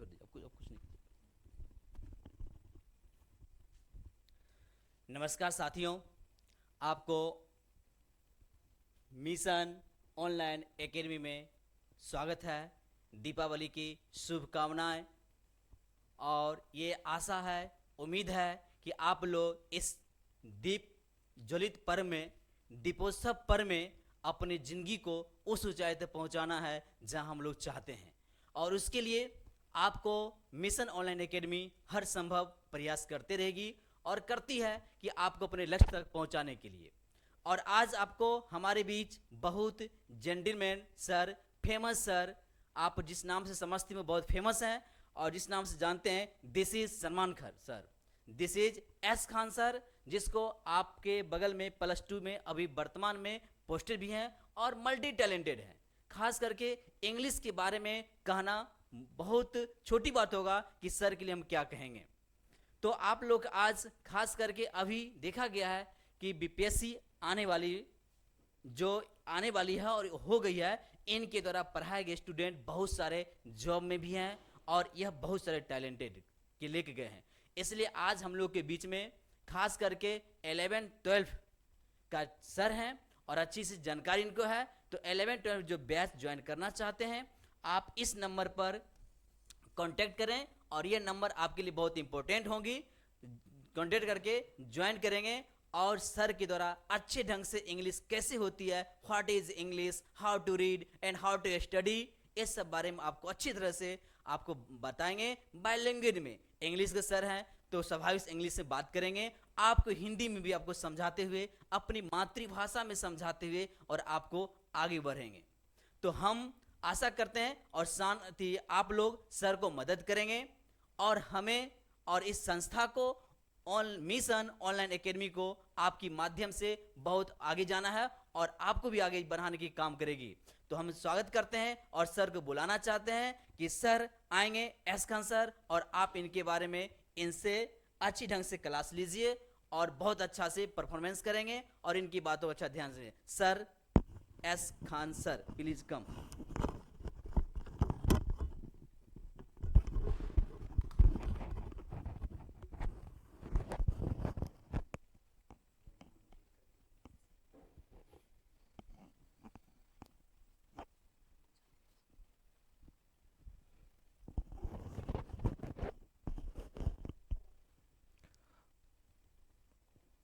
छोड़ दीजिए, अब कुछ नहीं कीजिए। नमस्कार साथियों, आपको मिशन ऑनलाइन एकेडमी में स्वागत है। दीपावली की शुभकामनाएं, और ये आशा है, उम्मीद है कि आप लोग इस दीप ज्वलित पर्व में, दीपोत्सव पर्व में अपनी ज़िंदगी को उस ऊंचाई तक पहुंचाना है जहां हम लोग चाहते हैं। और उसके लिए आपको मिशन ऑनलाइन एकेडमी हर संभव प्रयास करते रहेगी और करती है कि आपको अपने लक्ष्य तक पहुंचाने के लिए। और आज आपको हमारे बीच बहुत जेंटलमैन सर, फेमस सर, आप जिस नाम से समझती में बहुत फेमस हैं और जिस नाम से जानते हैं, this is Salman Khan sir, this is S Khan sir, जिसको आपके बगल में +2 में अभी वर्तमान में पोस्टेड भी हैं और मल्टी टैलेंटेड हैं। खास करके इंग्लिश के बारे में कहना बहुत छोटी बात होगा कि सर के लिए हम क्या कहेंगे। तो आप लोग आज खास करके अभी देखा गया है कि बीपीएससी आने वाली जो आने वाली है और हो गई है, इनके द्वारा पढ़ाए गए स्टूडेंट बहुत सारे जॉब में भी हैं और यह बहुत सारे टैलेंटेड के लेके गए हैं। इसलिए आज हम लोग के बीच में खास करके 11-12 का सर हैं और अच्छी सी जानकारी इनको है। तो 11-12 जो बैच ज्वाइन करना चाहते हैं, आप इस नंबर पर कांटेक्ट करें और ये नंबर आपके लिए बहुत इंपॉर्टेंट होगी। कांटेक्ट करके ज्वाइन करेंगे और सर के द्वारा अच्छे ढंग से इंग्लिश कैसे होती है, what is English, how to read and how to study, इस सब बारे में आपको अच्छी तरह से आपको बताएंगे। बायलैंग्वेज में इंग्लिश के सर हैं तो स्वाभाविक इंग्लिश से बात करेंगे, आपको हिंदी में भी आपको समझाते हुए, अपनी मातृभाषा में समझाते हुए और आपको आगे बढ़ेंगे। तो हम आशा करते हैं और साथ ही आप लोग सर को मदद करेंगे और हमें और इस संस्था को मिशन ऑनलाइन एकेडमी को आपकी माध्यम से बहुत आगे जाना है और आपको भी आगे बढ़ाने की काम करेगी। तो हम स्वागत करते हैं और सर को बुलाना चाहते हैं कि सर आएंगे, एस खान सर, और आप इनके बारे में इनसे अच्छी ढंग से क्लास लीजिए और बहुत अच्छा से परफॉर्मेंस करेंगे और इनकी बातों को अच्छा ध्यान से। Sir S Khan sir, please come.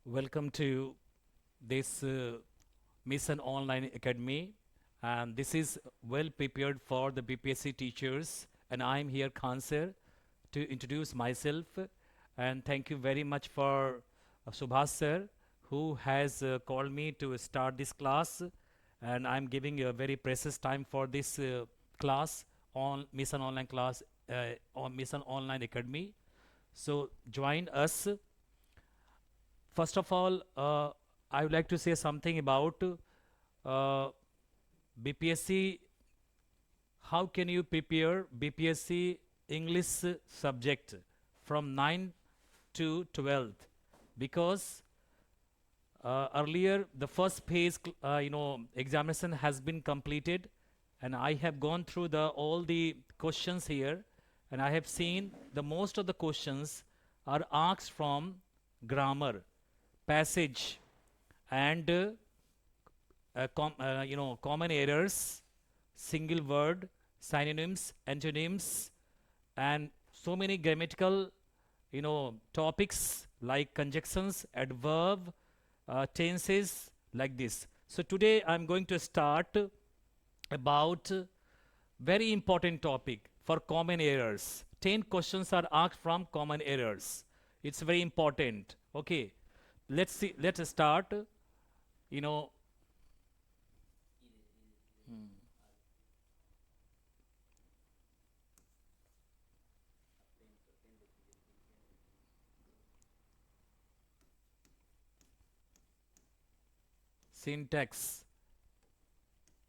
Welcome to this Mission Online Academy, and this is well prepared for the BPSC teachers. And I'm here, Khan sir, to introduce myself. And thank you very much for Subhas sir, who has called me to start this class. And I'm giving a very precious time for this class on Mission Online class on Mission Online Academy. So join us. First of all, I would like to say something about BPSC. How can you prepare BPSC English subject from 9 to 12th? Because earlier the first phase, examination has been completed, and I have gone through all the questions here, and I have seen the most of the questions are asked from grammar, passage, and common errors, single word, synonyms, antonyms, and so many grammatical topics like conjunctions, adverb, tenses, like this. So today I'm going to start about very important topic for common errors. 10 questions are asked from common errors. It's very important. Okay, let's start. you know Syntax,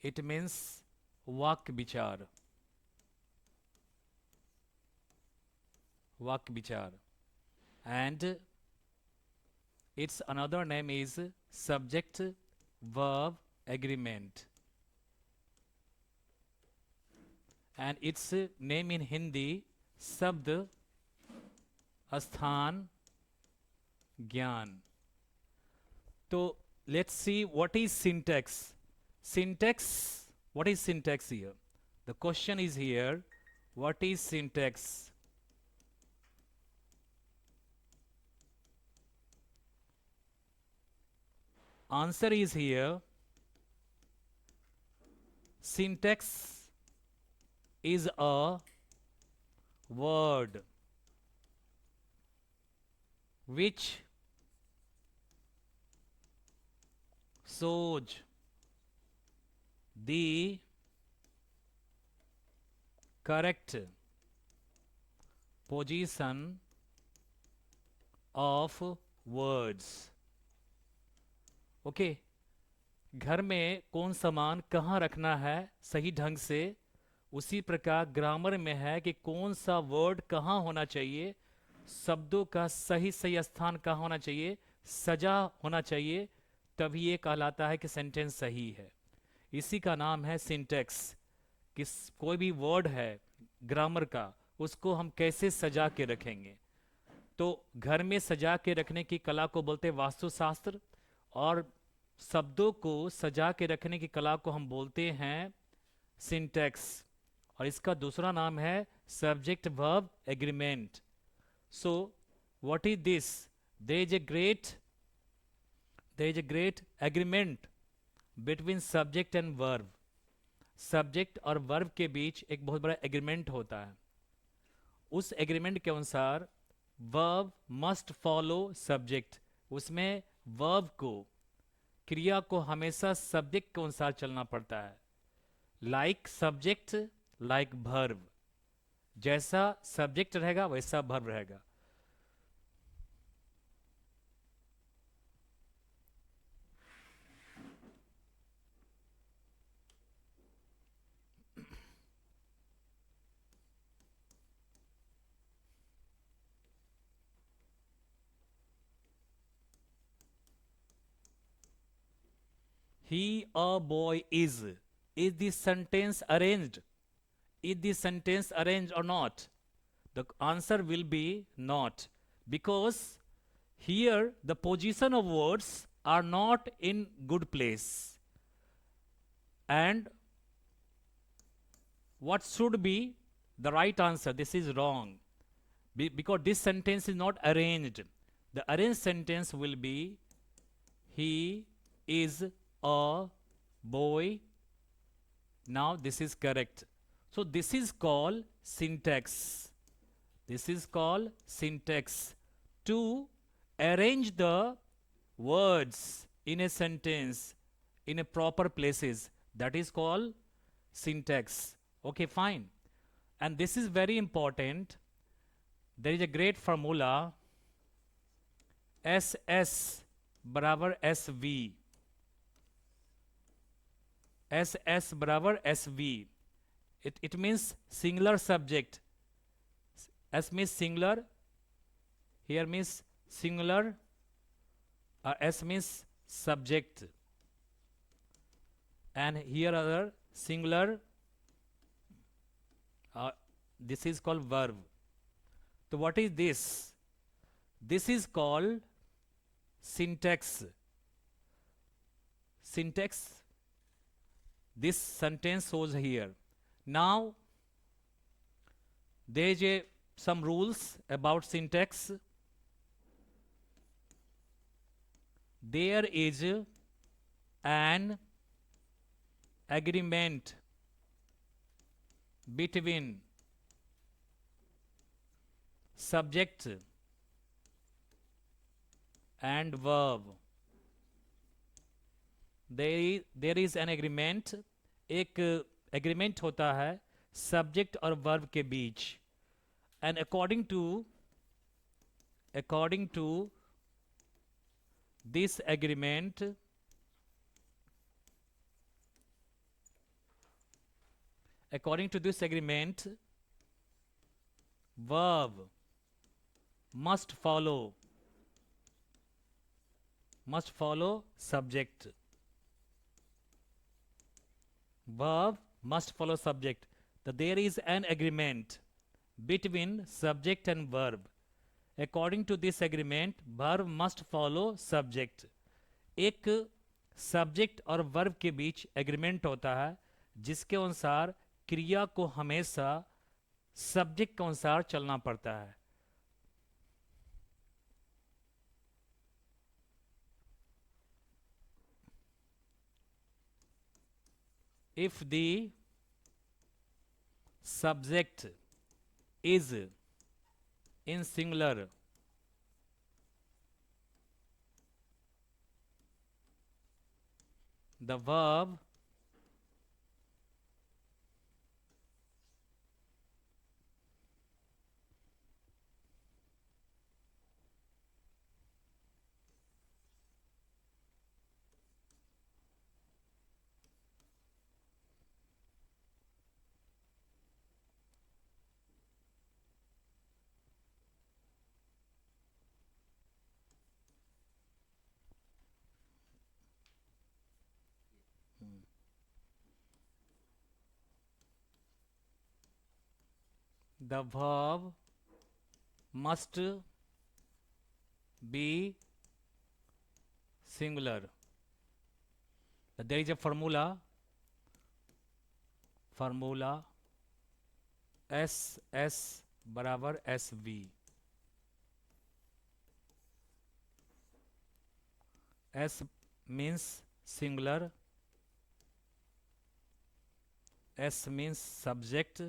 it means vak bichar. Vak bichar. And its another name is subject verb agreement, and its name in Hindi शब्द स्थान ज्ञान. तो let's see what is syntax. Syntax, what is syntax here? The question is here, what is syntax? Answer is here, syntax is a word which shows the correct position of words. Okay घर में कौन सामान कहाँ रखना है सही ढंग से, उसी प्रकार ग्रामर में है कि कौन सा वर्ड कहाँ होना चाहिए, शब्दों का सही सही स्थान कहाँ होना चाहिए, सजा होना चाहिए, तभी ये कहलाता है कि सेंटेंस सही है. इसी का नाम है सिंटेक्स. किस कोई भी वर्ड है ग्रामर का, उसको हम कैसे सजा के रखेंगे. तो घर में सजा के रखने की कला को बोलते हैं वास्तुशास्त्र, और शब्दों को सजा के रखने की कला को हम बोलते हैं सिंटेक्स. और इसका दूसरा नाम है subject verb agreement. So what is this? There is a great agreement between subject and verb. Subject और वर्ब के बीच एक बहुत बड़ा एग्रीमेंट होता है. उस एग्रीमेंट के अनुसार वर्ब मस्ट फॉलो सब्जेक्ट. उसमें वर्ब को, क्रिया को हमेशा सब्जेक्ट के अनुसार चलना पड़ता है. Like subject like verb. जैसा सब्जेक्ट रहेगा वैसा वर्ब रहेगा. He a boy is. Is this sentence arranged? Is this sentence arranged or not? The answer will be not, because here the position of words are not in good place. And what should be the right answer? This is wrong. Because this sentence is not arranged. The arranged sentence will be, he is a boy. Now this is correct. So this is called syntax. This is called syntax. To arrange the words in a sentence in a proper places, that is called syntax. Okay, fine. And this is very important. There is a great formula, SS बराबर SV. SS बराबर SV. It means singular subject. S means singular. Here means singular. S means subject. And here other singular. This is called verb. So what is this? This is called syntax. Syntax. This sentence shows here. Now there is some rules about syntax. There is an agreement between subject and verb. There is an agreement. एक agreement होता है subject और verb के बीच. And according to this agreement, verb must follow subject. Verb must follow subject. That there is an agreement between subject and verb. According to this agreement, verb must follow subject. एक subject और verb के बीच agreement होता है जिसके अनुसार क्रिया को हमेशा सब्जेक्ट के अनुसार चलना पड़ता है. If the subject is in singular, the verb the verb must be singular. There is a formula SS बराबर SV. S means singular, S means subject,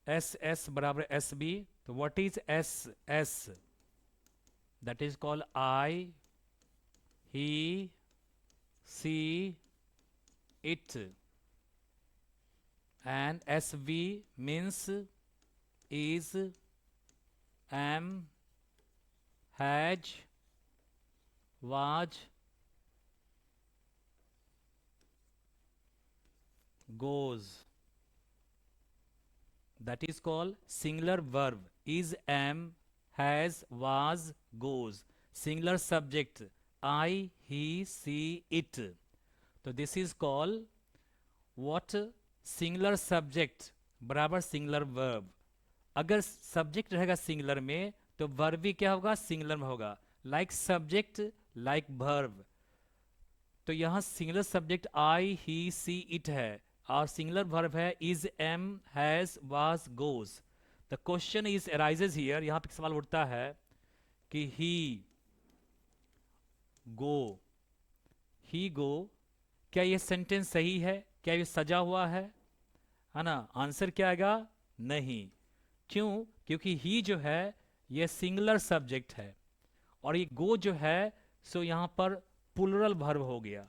SS बराबर SB. तो what is SS? That is called I, he, she, it. And SV means is, am, has, was, goes. That is called singular verb. Is, am, has, was, goes. Singular subject I, he, she, it. So this is called what? Singular subject बराबर singular verb. अगर subject रहेगा singular में तो verb भी क्या होगा? singular में होगा. Like subject, like verb. तो यहाँ singular subject I, he, she, it है और singular verb है is, am, has, was, goes. The question is arises here. यहाँ पे सवाल उठता है कि he go, क्या ये सेंटेंस सही है? क्या ये सजा हुआ है ना? आंसर क्या आएगा? नहीं. क्यों? क्योंकि ही जो है ये सिंगुलर सब्जेक्ट है और ये गो जो है सो यहाँ पर प्लूरल वर्ब हो गया.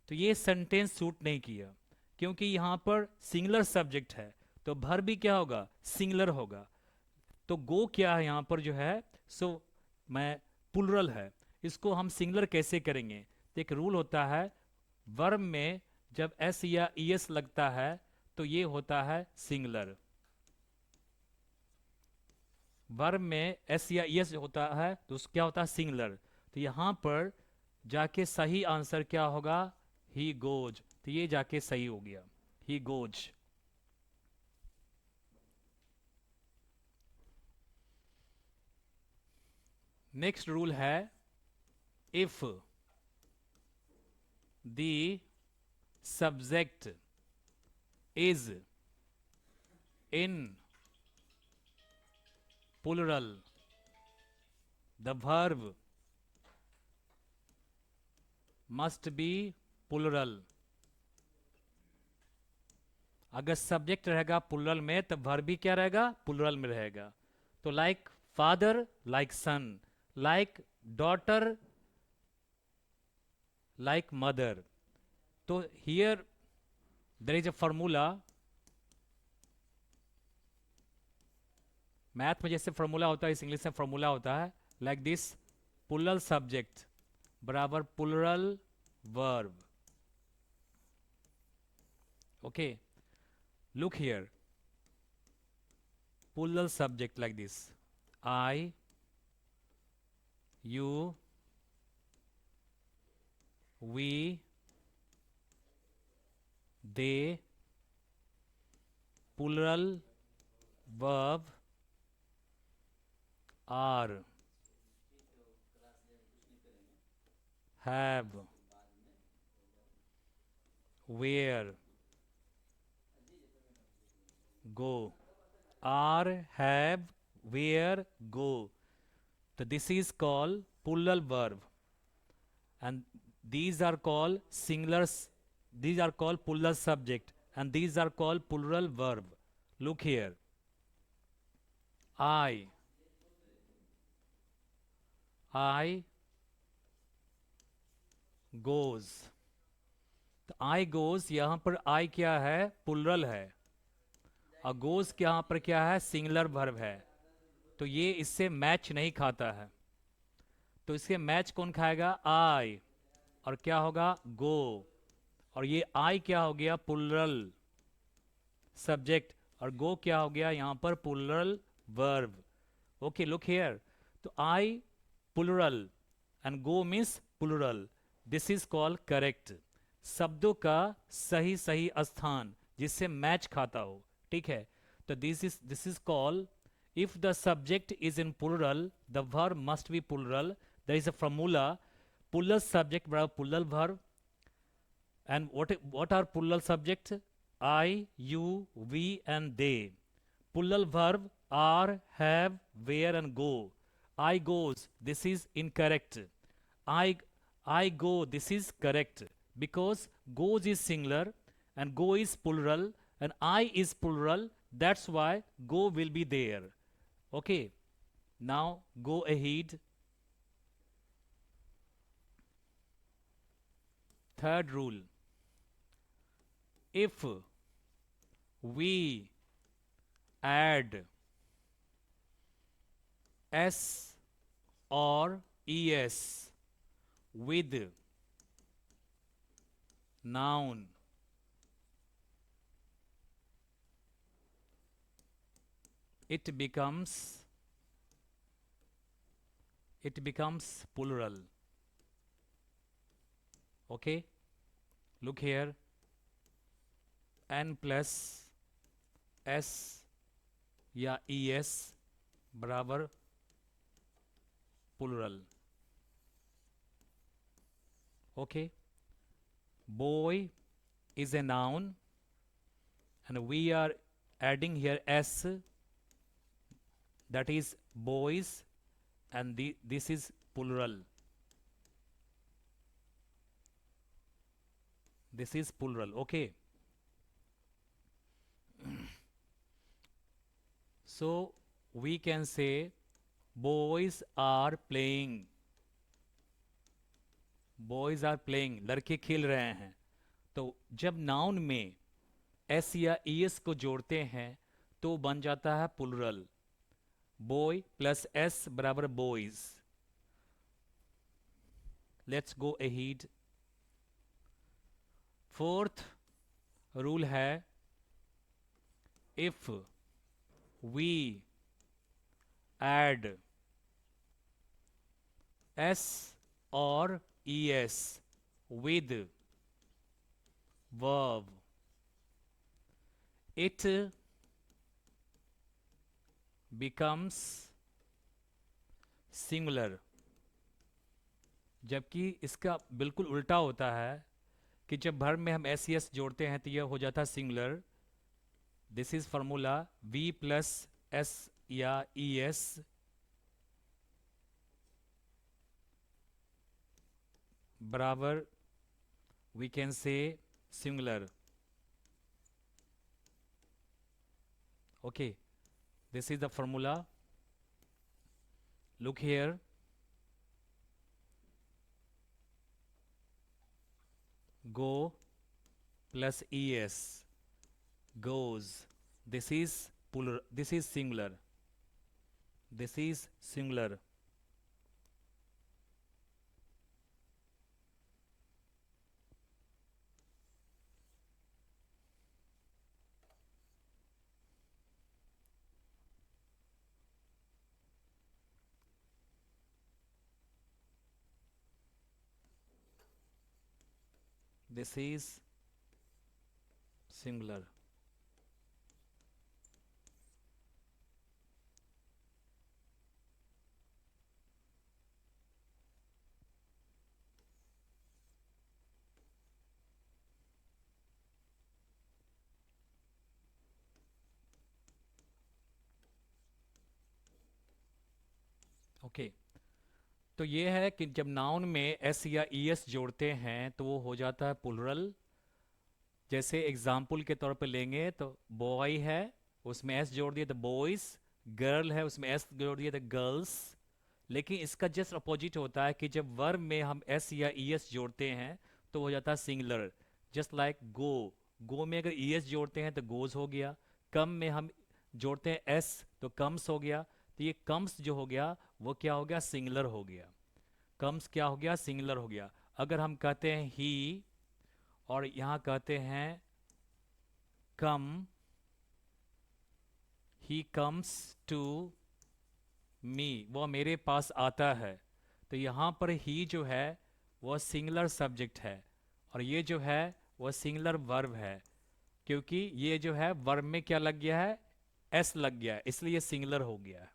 तो ये सेंटेंस सूट नहीं किया क्योंकि यहाँ पर सिंगुलर सब्जेक्ट है तो वर्ब भी क्या होगा? सिंगुलर होगा. तो गो क्या है यहाँ पर जो है सो मैं प्लूरल है. इसको हम सिंगुलर कैसे करेंगे? तो एक रूल होता है वर्ब में जब एस या ईएस लगता है तो ये होता है सिंगुलर. वर्ब में एस या ईएस होता है तो क्या होता है? सिंगुलर. तो यहां पर जाके सही आंसर क्या होगा? He goes. तो ये जाके सही हो गया, ही गोज. नेक्स्ट रूल है if the subject is in plural, the verb must be plural. अगर सब्जेक्ट रहेगा प्लूरल में तो वर्ब भी क्या रहेगा? प्लूरल में रहेगा. तो like father, like son, like daughter, like mother. तो here there is a formula. Math में जैसे फॉर्मूला होता है इस इंग्लिश में फॉर्मूला होता है लाइक दिस. प्लूरल सब्जेक्ट बराबर plural verb. Okay, look here. Plural subject like this I, you, we, they, plural verb are, have, where, go. Are, have, where, go. So this is called plural verb, and these are called singulars. These are called plural subject, and these are called plural verb. Look here. I, I goes. तो I goes यहाँ पर I क्या है? Plural है। और goes यहाँ पर क्या है? सिंगुलर वर्ब है। तो ये इससे मैच नहीं खाता है। तो इसके मैच कौन खाएगा? I। और क्या होगा? go। और ये I क्या हो गया? Plural subject. और go क्या हो गया यहाँ पर? Plural verb. Okay, look here. तो I plural and go means plural. This is called correct. शब्दों का सही सही स्थान जिससे मैच खाता हो, ठीक है। तो this is called, if the subject is in plural the verb must be plural. There is a formula, plural subject बराबर plural verb. And what are plural subjects? I, you, we, and they. Plural verb are, have, where, and go. I goes. This is incorrect. I I go. This is correct because goes is singular and go is plural and I is plural. That's why go will be there. Okay. Now go ahead. Third rule. If we add s or es with noun, it becomes plural. Okay, look here. N plus s या es बराबर plural. Okay, boy is a noun and we are adding here s, that is boys, and this is plural. This is plural. Okay. So we can say boys are playing. Boys are playing. लड़के खेल रहे हैं। तो जब noun में S या ES को जोड़ते हैं तो बन जाता है प्लुरल। बॉय प्लस एस बराबर boys. Let's go ahead. Fourth rule है, if we add s or es with verb, it becomes singular। जबकि इसका बिल्कुल उल्टा होता है कि जब वर्ब में हम एस एस जोड़ते हैं तो यह हो जाता है singular. This is formula v plus S या ई एस बराबर we can say singular. Okay, this is the formula. Look here, go plus es, goes. This is plural, this is singular, this is singular। This is singular. Okay, तो ये है कि जब noun में S या E S जोड़ते हैं तो वो हो जाता है प्लुरल। जैसे एग्जाम्पल के तौर पे लेंगे तो बॉय है, उसमें एस जोड़ दिए तो बॉयज। गर्ल है, उसमें एस जोड़ दिए तो गर्ल्स। लेकिन इसका जस्ट अपोजिट होता है कि जब वर्ब में हम एस या ई एस जोड़ते हैं तो हो जाता है सिंगुलर। जस्ट लाइक गो, गो में अगर ई एस जोड़ते हैं तो गोज हो गया। कम में हम जोड़ते हैं एस तो कम्स हो गया। तो ये कम्स जो हो गया वो क्या हो गया, सिंगुलर हो गया। कम्स क्या हो गया, सिंगुलर हो गया। अगर हम कहते हैं ही और यहाँ कहते हैं कम, ही कम्स टू मी, वो मेरे पास आता है, तो यहाँ पर ही जो है वो सिंगुलर सब्जेक्ट है और ये जो है वो सिंगुलर वर्ब है। क्योंकि ये जो है वर्ब में क्या लग गया है, एस लग गया है, इसलिए सिंगुलर हो गया है।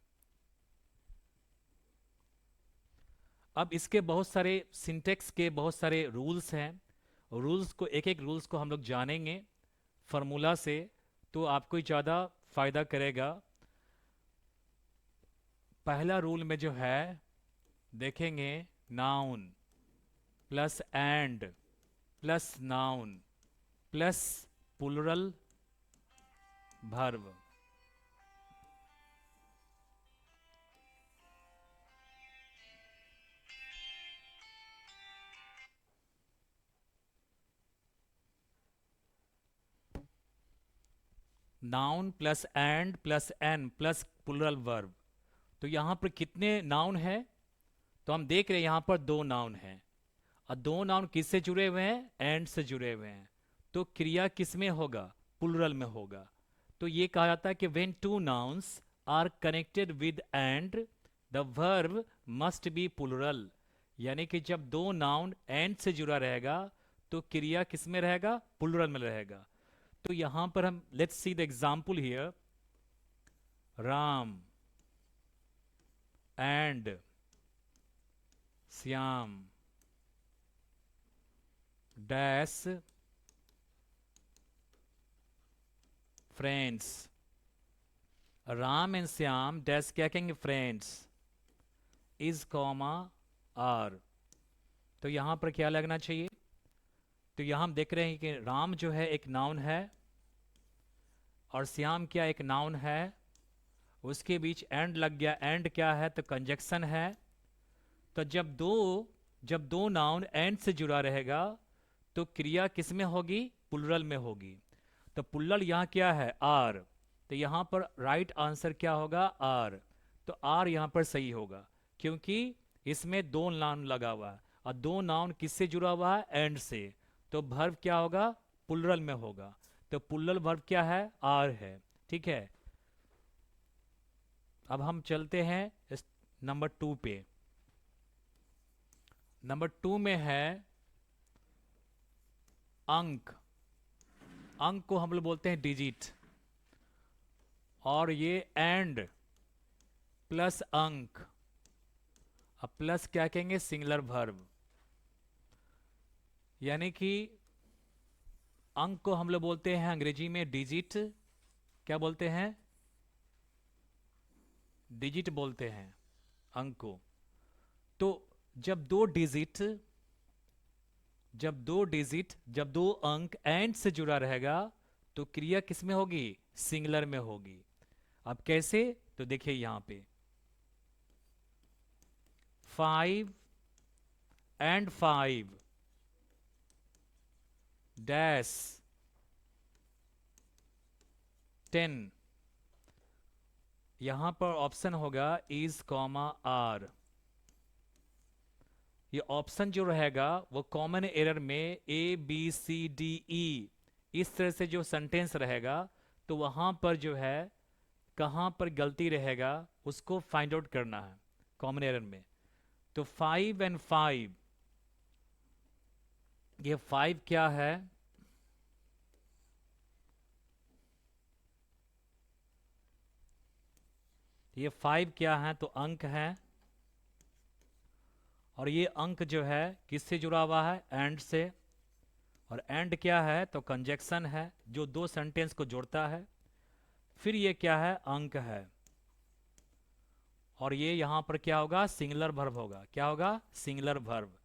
अब इसके बहुत सारे सिंटेक्स के बहुत सारे रूल्स हैं। रूल्स को एक एक रूल्स को हम लोग जानेंगे फार्मूला से, तो आपको ही ज़्यादा फायदा करेगा। पहला रूल में जो है देखेंगे, noun plus and plus noun plus plural verb. Noun plus and plus N plus plural verb. तो यहां पर कितने नाउन हैं, तो हम देख रहे हैं यहां पर दो नाउन हैं और दो नाउन किससे जुड़े हुए हैं, एंड से जुड़े हुए हैं। तो क्रिया किस में होगा, प्लुरल में होगा। तो ये कहा जाता है कि when two nouns are connected with and the verb must be plural. यानी कि जब दो नाउन एंड से जुड़ा रहेगा तो क्रिया किस में रहेगा, प्लुरल में रहेगा। तो यहां पर हम let's see the example here, Ram and Shyam dash friends. Ram and Shyam dash क्या कहेंगे, फ्रेंड्स, इज कॉमा आर। तो यहां पर क्या लगना चाहिए, तो यहां हम देख रहे हैं कि राम जो है एक नाउन है और श्याम क्या एक नाउन है, उसके बीच एंड लग गया। एंड क्या है, तो कंजक्शन है। तो जब दो नाउन एंड से जुड़ा रहेगा तो क्रिया किस में होगी, प्लुरल में होगी। तो प्लुरल यहाँ क्या है, आर। तो यहाँ पर राइट आंसर क्या होगा, आर। तो आर यहाँ पर सही होगा क्योंकि इसमें दो नाउन लगा हुआ है और दो नाउन किससे जुड़ा हुआ है, एंड से। तो वर्ब क्या होगा, प्लुरल में होगा। तो प्लुरल वर्ब क्या है, आर है। ठीक है, अब हम चलते हैं इस नंबर 2 पे। नंबर 2 में है अंक। अंक को हम लोग बोलते हैं डिजिट, और ये एंड प्लस अंक, अब प्लस क्या कहेंगे, सिंगुलर वर्ब। यानी कि अंक को हम लोग बोलते हैं अंग्रेजी में डिजिट, क्या बोलते हैं, डिजिट बोलते हैं अंक को। तो जब दो डिजिट जब दो अंक एंड से जुड़ा रहेगा तो क्रिया किस में होगी, सिंगुलर में होगी। अब कैसे, तो देखिए यहां पे 5 एंड 5 डैश 10, यहां पर ऑप्शन होगा इज कॉमा आर। ये ऑप्शन जो रहेगा वो कॉमन एरर में A B C D E इस तरह से जो सेंटेंस रहेगा, तो वहां पर जो है कहां पर गलती रहेगा उसको फाइंड आउट करना है कॉमन एरर में। तो 5 एंड 5 ये 5 क्या है? ये 5 क्या है? तो अंक है। और ये अंक जो है किससे जुड़ा हुआ है? एंड से। और एंड क्या है? तो कंजक्शन है जो दो सेंटेंस को जोड़ता है। फिर ये क्या है? अंक है। और ये यहां पर क्या होगा? सिंगुलर वर्ब होगा। क्या होगा? Singular verb.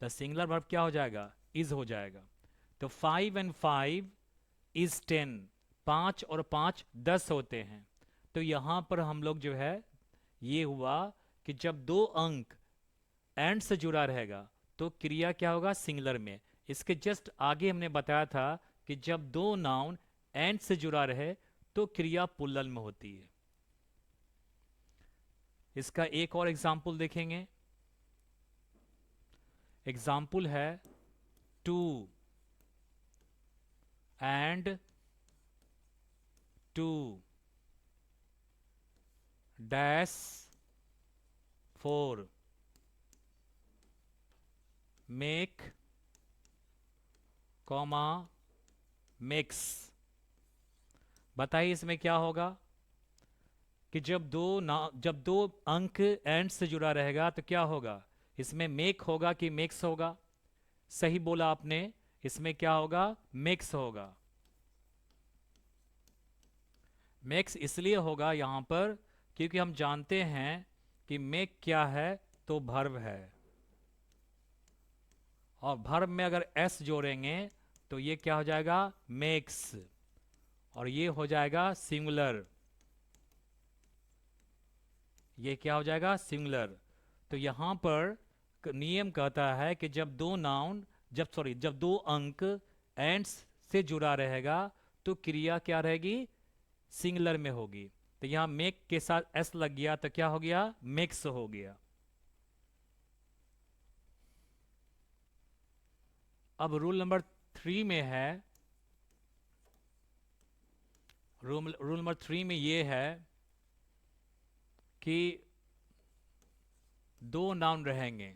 The singular verb क्या हो जाएगा? इज हो जाएगा। तो 5 एंड 5 इज 10। 5 और 5 10 होते हैं। तो यहां पर हम लोग जो है ये हुआ कि जब दो अंक एंड से जुड़ा रहेगा तो क्रिया क्या होगा? सिंगुलर में। इसके जस्ट आगे हमने बताया था कि जब दो नाउन एंड से जुड़ा रहे तो क्रिया प्लूरल में होती है। इसका एक और एग्जाम्पल देखेंगे। एग्जाम्पल है two and two dash 4 make comma mix. बताइए इसमें क्या होगा? कि जब दो अंक एंड से जुड़ा रहेगा तो क्या होगा? इसमें मेक होगा कि मिक्स होगा? सही बोला आपने। इसमें क्या होगा? मिक्स होगा। मिक्स इसलिए होगा यहां पर क्योंकि हम जानते हैं कि मेक क्या है? तो वर्ब है। और वर्ब में अगर एस जोड़ेंगे तो ये क्या हो जाएगा? मेक्स। और ये हो जाएगा सिंगुलर। ये क्या हो जाएगा? सिंगुलर। तो यहां पर नियम कहता है कि जब दो अंक एंड्स से जुड़ा रहेगा तो क्रिया क्या रहेगी? सिंगुलर में होगी। तो यहां मेक के साथ एस लग गया तो क्या हो गया? मिक्स हो गया। अब रूल नंबर 3 में है। रूल नंबर 3 में ये है कि दो नाउन रहेंगे।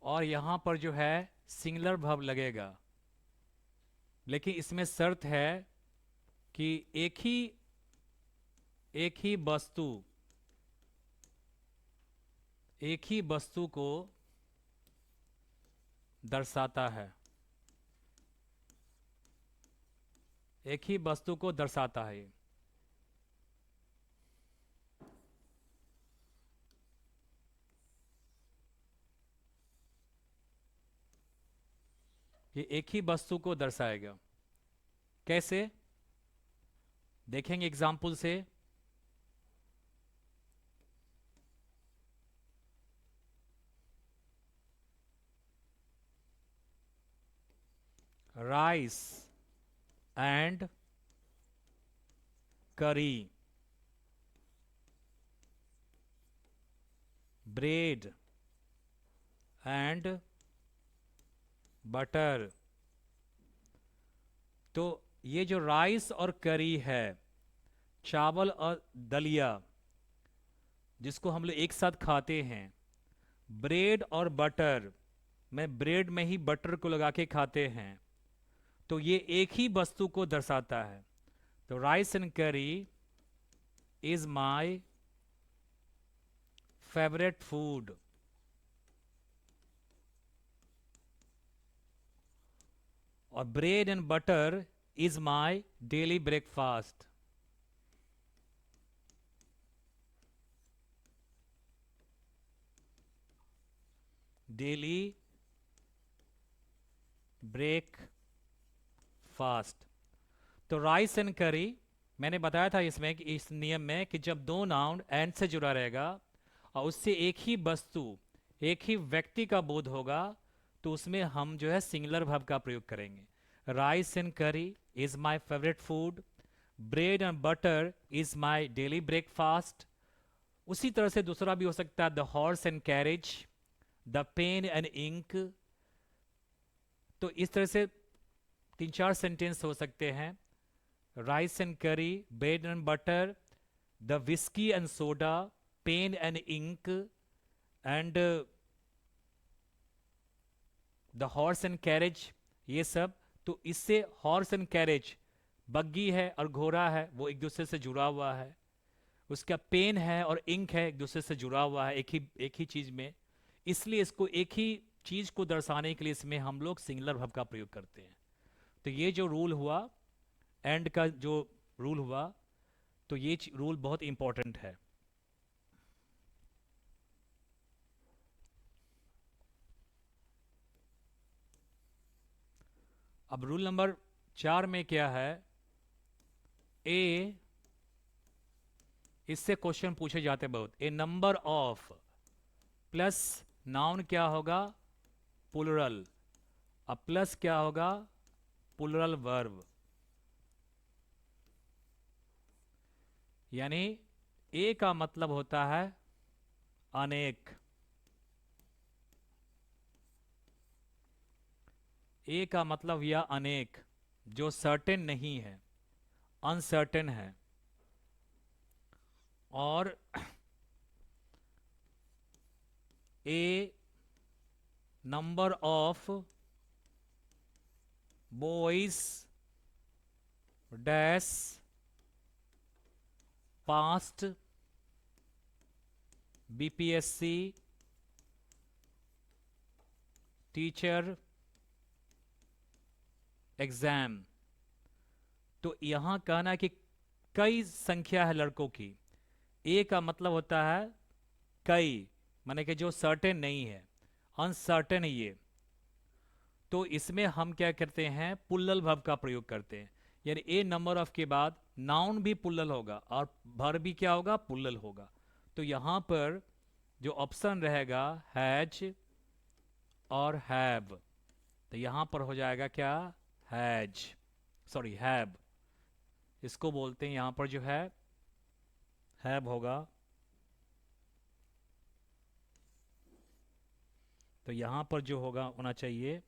और यहां पर जो है सिंगुलर वर्ब लगेगा। लेकिन इसमें शर्त है कि एक ही वस्तु को दर्शाता है। एक ही वस्तु को दर्शाता है। ये एक ही वस्तु को दर्शाएगा। कैसे? देखेंगे एग्जाम्पल से। Rice and curry, bread and butter. तो ये जो राइस और करी है, चावल और दलिया, जिसको हम लोग एक साथ खाते हैं, ब्रेड और बटर, मैं ब्रेड में ही बटर को लगा के खाते हैं, तो ये एक ही वस्तु को दर्शाता है। तो rice and curry is my favourite food. और bread and butter is my daily breakfast. Daily breakfast. तो राइस एंड करी, मैंने बताया था इसमें कि इस नियम में कि जब दो नाउन एंड से जुड़ा रहेगा और उससे एक ही वस्तु, एक ही व्यक्ति का बोध होगा, तो उसमें हम जो है सिंगुलर वर्ब का प्रयोग करेंगे। Rice and curry is my favourite food. Bread and butter is my daily breakfast. उसी तरह से दूसरा भी हो सकता है, the horse and carriage, the pen and ink. तो इस तरह से 3-4 सेंटेंस हो सकते हैं। Rice and curry, bread and butter, the whisky and soda, pen and ink, and the horse and carriage, ये सब। तो इससे हॉर्स एंड कैरेज, बग्गी है और घोड़ा है, वो एक दूसरे से जुड़ा हुआ है। उसका पेन है और इंक है, एक दूसरे से जुड़ा हुआ है एक ही चीज में। इसलिए इसको एक ही चीज को दर्शाने के लिए इसमें हम लोग सिंगुलर वर्ब का प्रयोग करते हैं। तो ये जो रूल हुआ, एंड का जो रूल हुआ, तो ये रूल बहुत इंपॉर्टेंट है। अब रूल नंबर 4 में क्या है, ए, इससे क्वेश्चन पूछे जाते हैं बहुत। ए नंबर ऑफ प्लस नाउन क्या होगा, प्लुरल। अब प्लस क्या होगा, प्लुरल वर्ब। यानी ए का मतलब होता है अनेक। ए का मतलब यह अनेक, जो सर्टेन नहीं है, अनसर्टेन है। और a number of boys dash passed BPSC teacher exam. तो यहां कहना है कि कई संख्या है लड़कों की। ए का मतलब होता है कई, माने कि जो सर्टेन नहीं है, अनसर्टेन है ये। तो इसमें हम क्या करते हैं, पुल्लल वर्ब का प्रयोग करते हैं। यानी ए नंबर ऑफ के बाद नाउन भी पुल्लल होगा और वर्ब भी क्या होगा, पुल्लल होगा। तो यहां पर जो ऑप्शन रहेगा हैज और हैव, तो यहां पर हो जाएगा क्या, हैज, सॉरी हैव। इसको बोलते हैं यहां पर जो है हैव होगा। तो यहां पर जो होगा होना चाहिए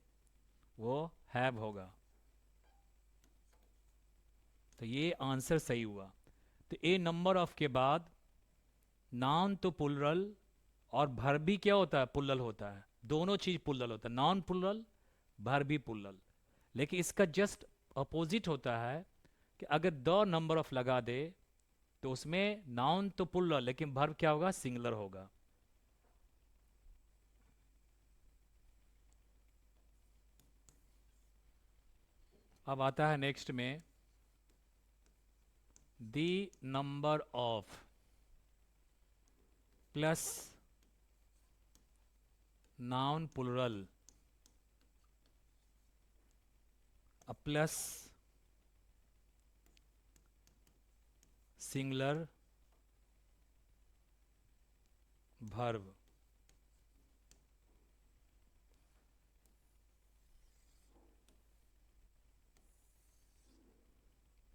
वो हैव होगा। तो ये आंसर सही हुआ। तो ए नंबर ऑफ के बाद नाउन तो पुल्लल और वर्ब भी क्या होता है, पुल्लल होता है। दोनों चीज पुल्लल होता है, नाउन पुल्लल, वर्ब भी पुल्लल। लेकिन इसका जस्ट अपोजिट होता है कि अगर द नंबर ऑफ लगा दे तो उसमें नाउन तो पुल्लल लेकिन वर्ब क्या होगा, सिंगुलर होगा। अब आता है नेक्स्ट में, the number of plus noun plural plus singular verb.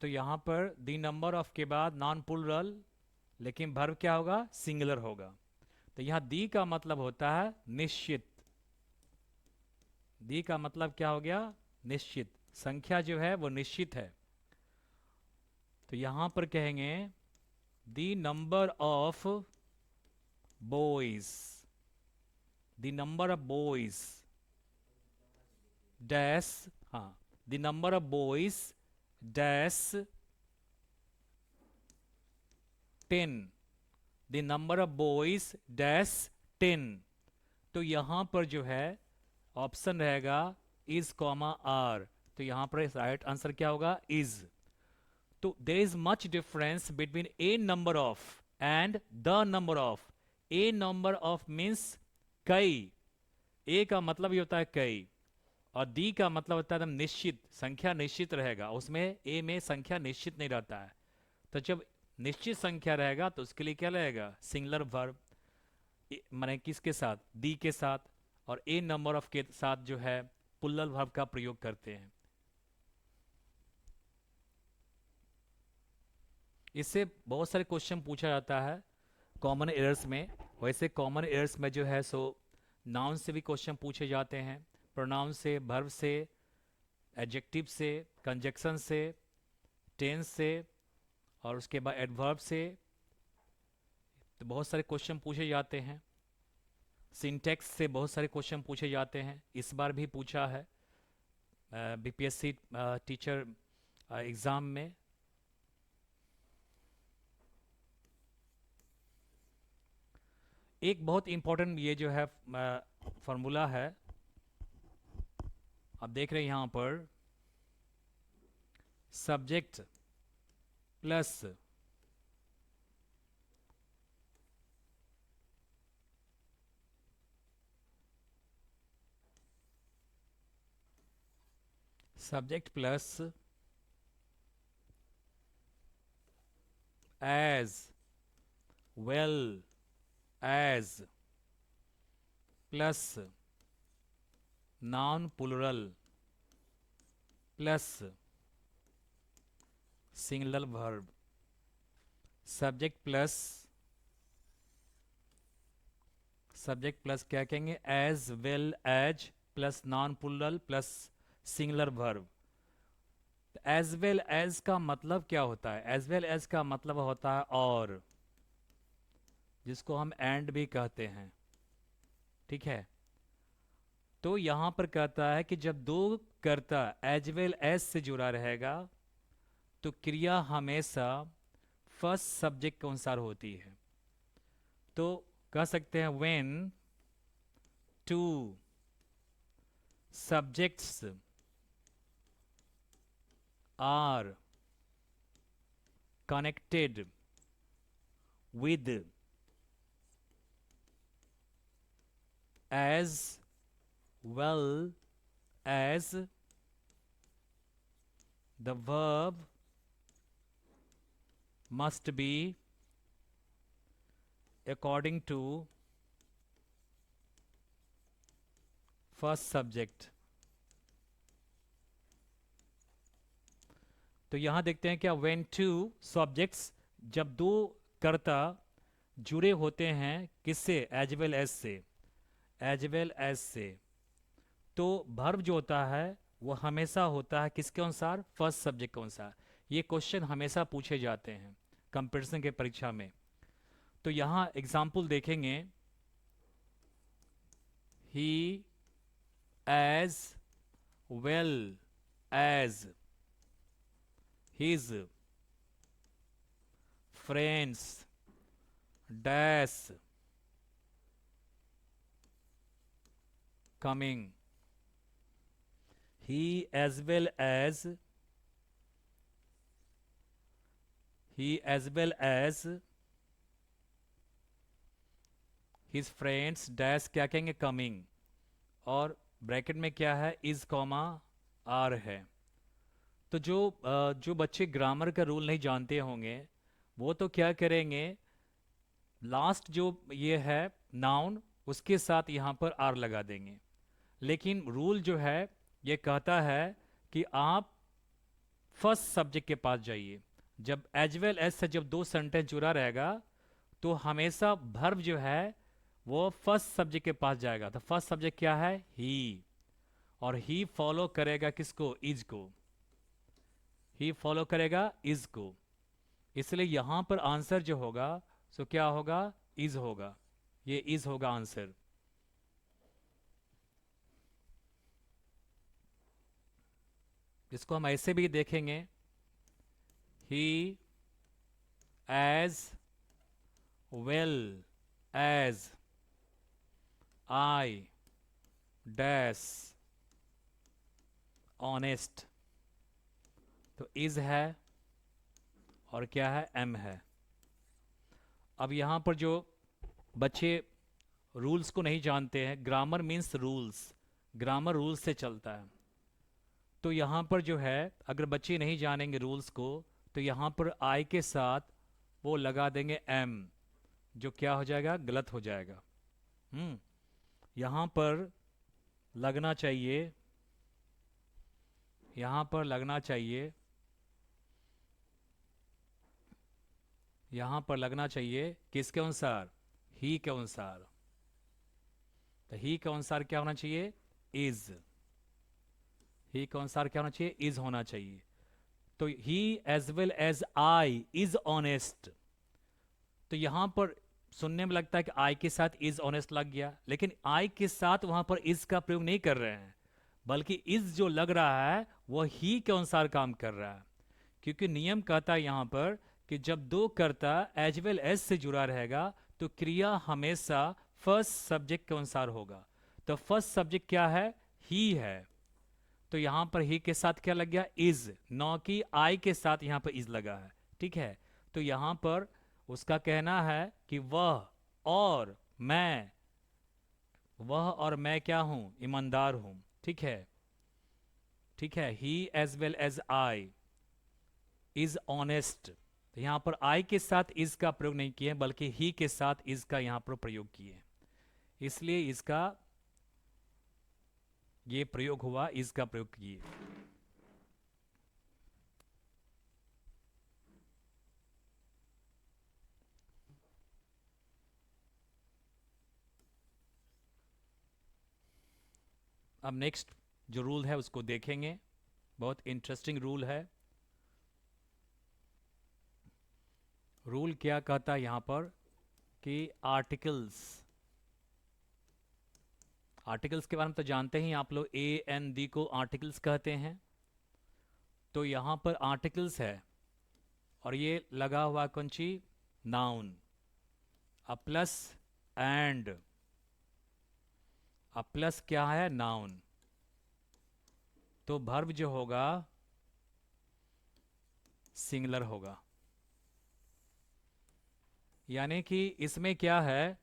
तो यहां पर द नंबर ऑफ के बाद नॉन प्लुरल लेकिन वर्ब क्या होगा, सिंगुलर होगा। तो यहां दी का मतलब होता है निश्चित। दी का मतलब क्या हो गया, निश्चित। संख्या जो है वो निश्चित है। तो यहां पर कहेंगे the number of boys, the number of boys dash, हाँ, the number of boys dash 10, the number of boys dash 10। तो यहां पर जो है ऑप्शन रहेगा इज कॉमा आर। तो यहां पर राइट आंसर क्या होगा, इज। तो there is much difference between a number of and the number of. A number of means कई, ए का मतलब ये होता है कई, और दी का मतलब होता है एकदम निश्चित, संख्या निश्चित रहेगा। उसमें ए में संख्या निश्चित नहीं रहता है। तो जब निश्चित संख्या रहेगा तो उसके लिए क्या रहेगा, सिंगुलर वर्ब, माने किसके साथ, दी के साथ। और ए नंबर ऑफ के साथ जो है पुल्लल वर्ब का प्रयोग करते हैं। इससे बहुत सारे क्वेश्चन पूछा जाता है कॉमन एरर्स में। वैसे कॉमन एरर्स में जो है सो नाउन से भी क्वेश्चन पूछे जाते हैं, प्रोनाउन से, वर्ब से, एडजेक्टिव से, कंजक्शन से, टेंस से, और उसके बाद एडवर्ब से। तो बहुत सारे क्वेश्चन पूछे जाते हैं। सिंटेक्स से बहुत सारे क्वेश्चन पूछे जाते हैं, इस बार भी पूछा है बीपीएससी टीचर एग्ज़ाम में। एक बहुत इम्पोर्टेंट ये जो है फार्मूला है, आप देख रहे हैं यहाँ पर, subject plus subject plus as well as plus noun plural plus singular verb, subject plus क्या कहेंगे, as well as plus noun plural plus singular verb। As well as का मतलब क्या होता है? एज वेल एज का मतलब होता है और, जिसको हम एंड भी कहते हैं, ठीक है। तो यहां पर कहता है कि जब दो कर्ता एज वेल एज से जुड़ा रहेगा तो क्रिया हमेशा फर्स्ट सब्जेक्ट के अनुसार होती है। तो कह सकते हैं when two subjects are connected with as well as the verb must be according to first subject। तो यहां देखते हैं क्या, when two subjects, जब दो कर्ता जुड़े होते हैं किससे, एज वेल एज से, एज वेल एज से, तो वर्ब जो होता है वो हमेशा होता है किसके अनुसार, फर्स्ट सब्जेक्ट के अनुसार। ये क्वेश्चन हमेशा पूछे जाते हैं कंपटीशन के परीक्षा में। तो यहां एग्जाम्पल देखेंगे, he as well as his friends dash coming। he as well as his friends dash क्या कहेंगे, कमिंग, और ब्रैकेट में क्या है, इज कॉमा आर है। तो जो बच्चे ग्रामर का रूल नहीं जानते होंगे वो तो क्या करेंगे, लास्ट जो ये है नाउन उसके साथ यहाँ पर आर लगा देंगे। लेकिन रूल जो है ये कहता है कि आप फर्स्ट सब्जेक्ट के पास जाइए। जब एज वेल एज से जब दो सेंटेंस जुड़ा रहेगा तो हमेशा वर्ब जो है वो फर्स्ट सब्जेक्ट के पास जाएगा। तो फर्स्ट सब्जेक्ट क्या है, ही, और ही फॉलो करेगा किसको, इज को, ही फॉलो करेगा इज को। इसलिए यहां पर आंसर जो होगा सो क्या होगा, इज होगा, ये इज होगा आंसर। इसको हम ऐसे भी देखेंगे, he as well as I dash honest, तो इज है और क्या है, एम है। अब यहां पर जो बच्चे रूल्स को नहीं जानते हैं, grammar means rules, grammar rules से चलता है। तो यहां पर जो है अगर बच्चे नहीं जानेंगे रूल्स को तो यहां पर आई के साथ वो लगा देंगे एम, जो क्या हो जाएगा, गलत हो जाएगा। यहां पर लगना चाहिए, यहां पर लगना चाहिए, यहां पर लगना चाहिए किसके अनुसार, ही के अनुसार। तो ही के अनुसार क्या होना चाहिए, इज, ही के अनुसार क्या होना चाहिए, इज होना चाहिए। तो he as well as I is honest, तो यहां पर सुनने में लगता है कि आई के साथ इज ऑनेस्ट लग गया, लेकिन आई के साथ वहां पर इज का प्रयोग नहीं कर रहे हैं, बल्कि इज जो लग रहा है वह ही के अनुसार काम कर रहा है। क्योंकि नियम कहता है यहां पर कि जब दो कर्ता एज वेल एज से जुड़ा रहेगा तो क्रिया हमेशा फर्स्ट सब्जेक्ट के अनुसार होगा। तो फर्स्ट सब्जेक्ट क्या है? ही है। तो यहां पर ही के साथ क्या लग गया? इज, न कि आई के साथ यहां पर इज लगा है। ठीक है, तो यहां पर उसका कहना है कि वह और मैं क्या हूं? ईमानदार हूं। ठीक है, ठीक है, he as well as I is honest. तो यहां पर आई के साथ इज का प्रयोग नहीं किए, बल्कि ही के साथ इज का यहां पर प्रयोग किए, इसलिए इसका ये प्रयोग हुआ, इज का प्रयोग किए। अब नेक्स्ट जो रूल है उसको देखेंगे, बहुत इंटरेस्टिंग रूल है। रूल क्या कहता है यहां पर कि आर्टिकल्स के बारे में तो जानते ही आप लोग, ए एन डी को आर्टिकल्स कहते हैं। तो यहां पर आर्टिकल्स है और ये लगा हुआ कौन सी? नाउन। अब प्लस एंड, अब प्लस क्या है? नाउन। तो वर्ब जो होगा सिंगुलर होगा, यानी कि इसमें क्या है?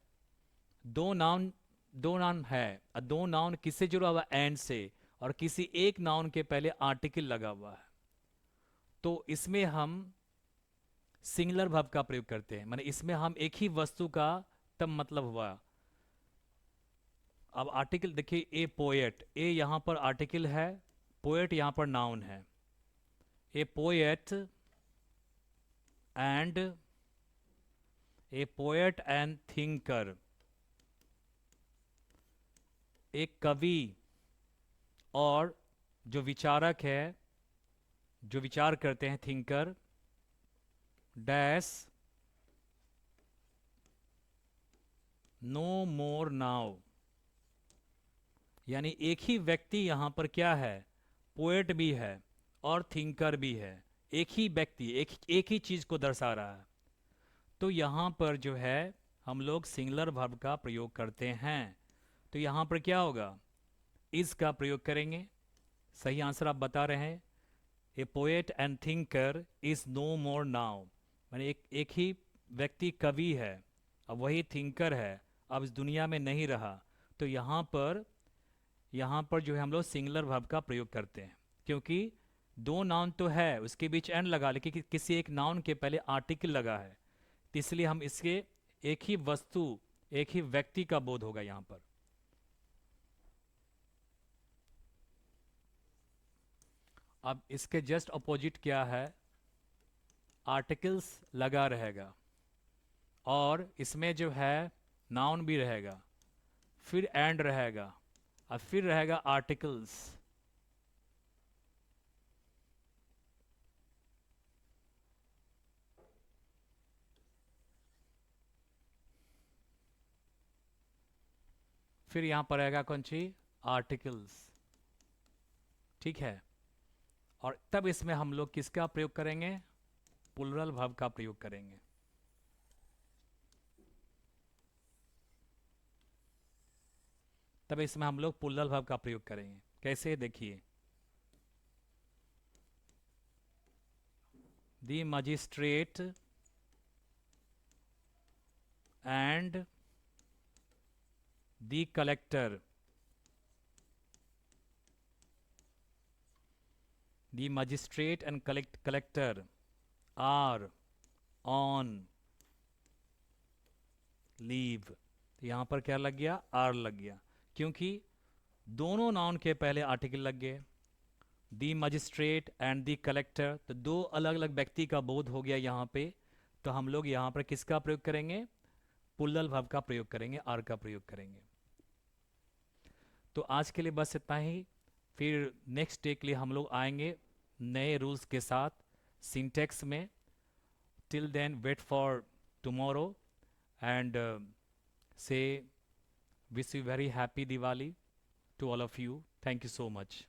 दो नाउन है और दो नाउन किससे जुड़ा हुआ? एंड से, और किसी एक नाउन के पहले आर्टिकल लगा हुआ है। तो इसमें हम सिंगुलर वर्ब का प्रयोग करते हैं, माने इसमें हम एक ही वस्तु का तब मतलब हुआ। अब आर्टिकल देखिए, ए पोएट, ए यहां पर आर्टिकल है, पोएट यहां पर नाउन है। ए पोएट एंड थिंकर, एक कवि और जो विचारक है, जो विचार करते हैं, thinker, dash no more now. यानी एक ही व्यक्ति यहां पर क्या है? पोएट भी है और थिंकर भी है। एक ही व्यक्ति एक ही चीज को दर्शा रहा है। तो यहां पर जो है हम लोग सिंगुलर वर्ब का प्रयोग करते हैं। तो यहां पर क्या होगा? इज का प्रयोग करेंगे। सही आंसर आप बता रहे हैं। A poet and thinker is no more now, माने एक ही व्यक्ति कवि है, अब वही थिंकर है, अब इस दुनिया में नहीं रहा। तो यहाँ पर जो है हम लोग सिंगुलर वर्ब का प्रयोग करते हैं, क्योंकि दो नाउन तो है, उसके बीच एंड लगा, लेकिन किसी एक नाउन के पहले आर्टिकल लगा है, तो इसलिए हम इसके एक ही वस्तु, एक ही व्यक्ति का बोध होगा यहाँ पर। अब इसके जस्ट अपोजिट क्या है? आर्टिकल्स लगा रहेगा और इसमें जो है नाउन भी रहेगा, फिर एंड रहेगा और फिर रहेगा आर्टिकल्स। फिर यहां पर रहेगा कौन सी? आर्टिकल्स। ठीक है, और तब इसमें हम लोग किसका प्रयोग करेंगे? प्लुरल वर्ब का प्रयोग करेंगे। तब इसमें हम लोग प्लुरल वर्ब का प्रयोग करेंगे। कैसे? देखिए, the magistrate and the collector, the magistrate and collector are on leave. यहां पर क्या लग गया? आर लग गया, क्योंकि दोनों नाउन के पहले आर्टिकल लग गए। दी मजिस्ट्रेट एंड दी कलेक्टर, तो दो अलग अलग व्यक्ति का बोध हो गया यहाँ पे। तो हम लोग यहाँ पर किसका प्रयोग करेंगे? प्लुरल वर्ब का प्रयोग करेंगे, आर का प्रयोग करेंगे। तो आज के लिए बस इतना ही। फिर नेक्स्ट डे के लिए हम लोग आएंगे नए रूल्स के साथ सिंटेक्स में। Till then wait for tomorrow and say wish you very happy Diwali to all of you. Thank you so much.